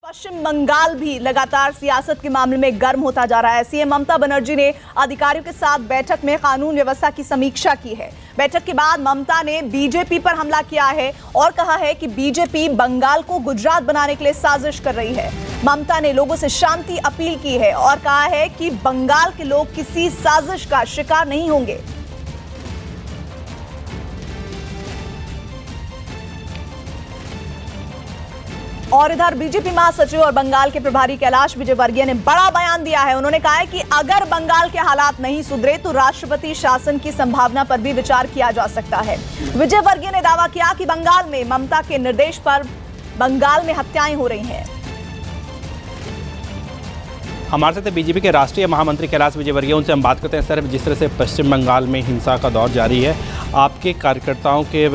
पश्चिम बंगाल भी लगातार सियासत के मामले में गर्म होता जा रहा है। सीएम ममता बनर्जी ने अधिकारियों के साथ बैठक में कानून व्यवस्था की समीक्षा की है। बैठक के बाद ममता ने बीजेपी पर हमला किया है और कहा है कि बीजेपी बंगाल को गुजरात बनाने के लिए साजिश कर रही है। ममता ने लोगों से शांति अपील की है और कहा है कि बंगाल के लोग किसी साजिश का शिकार नहीं होंगे। और इधर बीजेपी महासचिव और बंगाल के प्रभारी कैलाश विजयवर्गीय ने बड़ा बयान दिया है। उन्होंने कहा है कि अगर बंगाल के हालात नहीं सुधरे तो राष्ट्रपति शासन की संभावना पर भी विचार किया जा सकता है। विजयवर्गीय ने दावा किया कि बंगाल में ममता के निर्देश पर बंगाल में हत्याएं हो रही हैं। हमारे साथ बीजेपी के राष्ट्रीय महामंत्री कैलाश विजयवर्गीय, उनसे हम बात करते हैं। सर, जिस तरह से पश्चिम बंगाल में हिंसा का दौर जारी है, आपके कार्यकर्ताओं के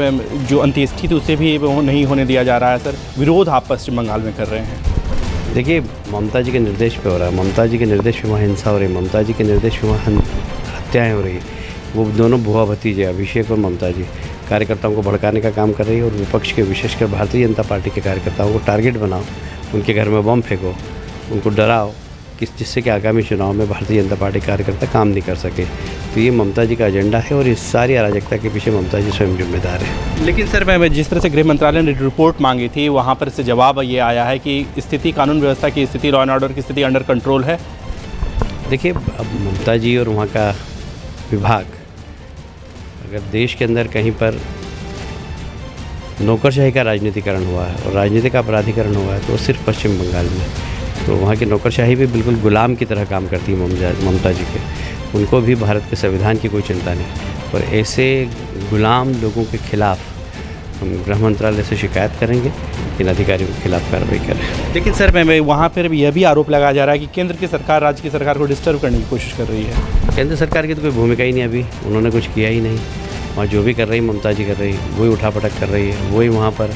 जो अंत्येष्टि थी उसे भी वो नहीं होने दिया जा रहा है। सर, विरोध आप पश्चिम बंगाल में कर रहे हैं। देखिए, ममता जी के निर्देश पे हो रहा है। ममता जी के निर्देश पे वहाँ हिंसा हो रही है। ममता जी के निर्देश पे वहाँ हत्याएँ हो रही है। वो दोनों बुआ भतीजे अभिषेक और ममता जी कार्यकर्ताओं को भड़काने का काम कर रही है और विपक्ष के, विशेषकर भारतीय जनता पार्टी के कार्यकर्ताओं को टारगेट बनाओ, उनके घर में बम फेंको, उनको डराओ जिससे कि आगामी चुनाव में भारतीय जनता पार्टी कार्यकर्ता काम नहीं कर सके। तो ये ममता जी का एजेंडा है और इस सारी अराजकता के पीछे ममता जी स्वयं जिम्मेदार है। लेकिन सर, मैं जिस तरह से गृह मंत्रालय ने रिपोर्ट मांगी थी, वहाँ पर से जवाब ये आया है कि स्थिति, कानून व्यवस्था की स्थिति, लॉ एंड ऑर्डर की स्थिति अंडर कंट्रोल है। देखिए, अब ममता जी और वहाँ का विभाग, अगर देश के अंदर कहीं पर नौकरशाही का राजनीतिकरण हुआ है और राजनीतिक अपराधीकरण हुआ है तो सिर्फ पश्चिम बंगाल में। तो वहाँ की नौकरशाही भी बिल्कुल गुलाम की तरह काम करती है ममता जी के। उनको भी भारत के संविधान की कोई चिंता नहीं। और ऐसे गुलाम लोगों के खिलाफ हम गृह मंत्रालय से शिकायत करेंगे कि इन अधिकारियों के खिलाफ कार्रवाई करें। लेकिन सर, मैं वहाँ पर यह भी आरोप लगाया जा रहा है कि केंद्र की सरकार राज्य की सरकार को डिस्टर्ब करने की कोशिश कर रही है। केंद्र सरकार की तो कोई भूमिका ही नहीं, अभी उन्होंने कुछ किया ही नहीं। वहाँ जो भी कर रही ममता जी कर रही, वही उठापटक कर रही है, वही वहाँ पर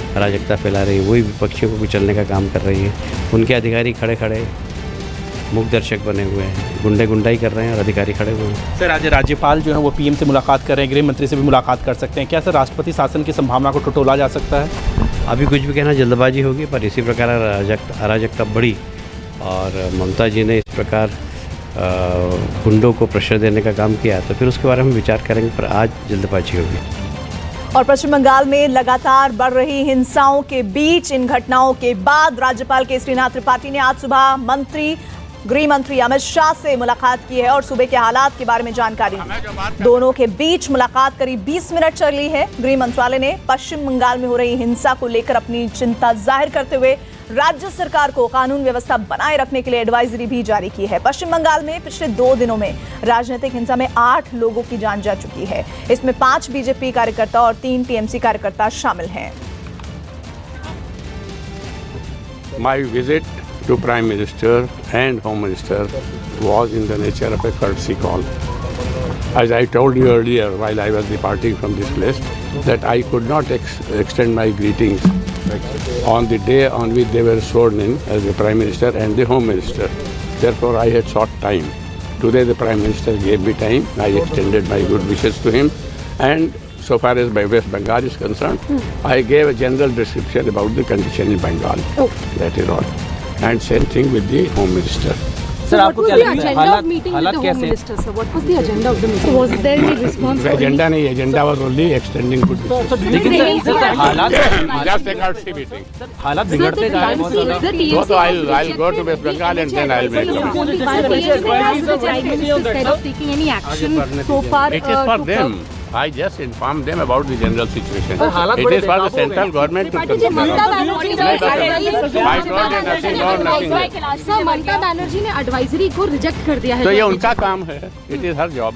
अराजकता फैला रही है, वही विपक्षियों को कुचलने का काम कर रही है। उनके अधिकारी खड़े खड़े मूक दर्शक बने हुए हैं, गुंडाई कर रहे हैं और अधिकारी खड़े हुए हैं। सर, आज राज्यपाल जो है वो पीएम से मुलाकात कर रहे हैं, गृह मंत्री से भी मुलाकात कर सकते हैं। क्या सर, राष्ट्रपति शासन की संभावना को टटोला जा सकता है? अभी कुछ भी कहना जल्दबाजी होगी, पर इसी प्रकार अराजकता बढ़ी और ममता जी ने इस प्रकार गुंडों को प्रेशर देने का काम किया तो फिर उसके बारे में विचार करेंगे, पर आज जल्दबाजी होगी। और पश्चिम बंगाल में लगातार बढ़ रही हिंसाओं के बीच, इन घटनाओं के बाद राज्यपाल केसरीनाथ त्रिपाठी ने आज सुबह गृह मंत्री अमित शाह से मुलाकात की है और सूबे के हालात के बारे में जानकारी दी। दोनों के बीच मुलाकात करीब 20 मिनट चली है। गृह मंत्रालय ने पश्चिम बंगाल में हो रही हिंसा को लेकर अपनी चिंता जाहिर करते हुए राज्य सरकार को कानून व्यवस्था बनाए रखने के लिए एडवाइजरी भी जारी की है। पश्चिम बंगाल में पिछले 2 दिनों में राजनीतिक हिंसा में 8 लोगों की जान जा चुकी है। इसमें 5 बीजेपी कार्यकर्ता और 3 टीएमसी कार्यकर्ता शामिल हैं। My visit to Prime Minister and Home Minister was in the nature of a courtesy call. As I told you earlier while I was departing from this place, that I could not extend my greetings on the day on which they were sworn in as the Prime Minister and the Home Minister. Therefore, I had sought time. Today the Prime Minister gave me time. I extended my good wishes to him, and so far as West Bengal is concerned, I gave a general description about the condition in Bengal. That is all. And same thing with the Home Minister. Sir, आपको क्या लगता है हालात कैसे हैं? What was the agenda of the meeting? Was there any response? Agenda नहीं, agenda was only extending good wishes. लेकिन sir, हालात Just a courtesy meeting. हालात बिगड़ते जा रहे हैं बहुत ज़्यादा। So I'll go to West Bengal and then I'll make them. Instead of taking any action so far, It is for them. I just informed them about the general situation. It is for the central government to consider. I told you nothing more, nothing less. Sir, Mamata Banerjee ने advisory को reject कर दिया है। तो ये उनका काम है. It is her job.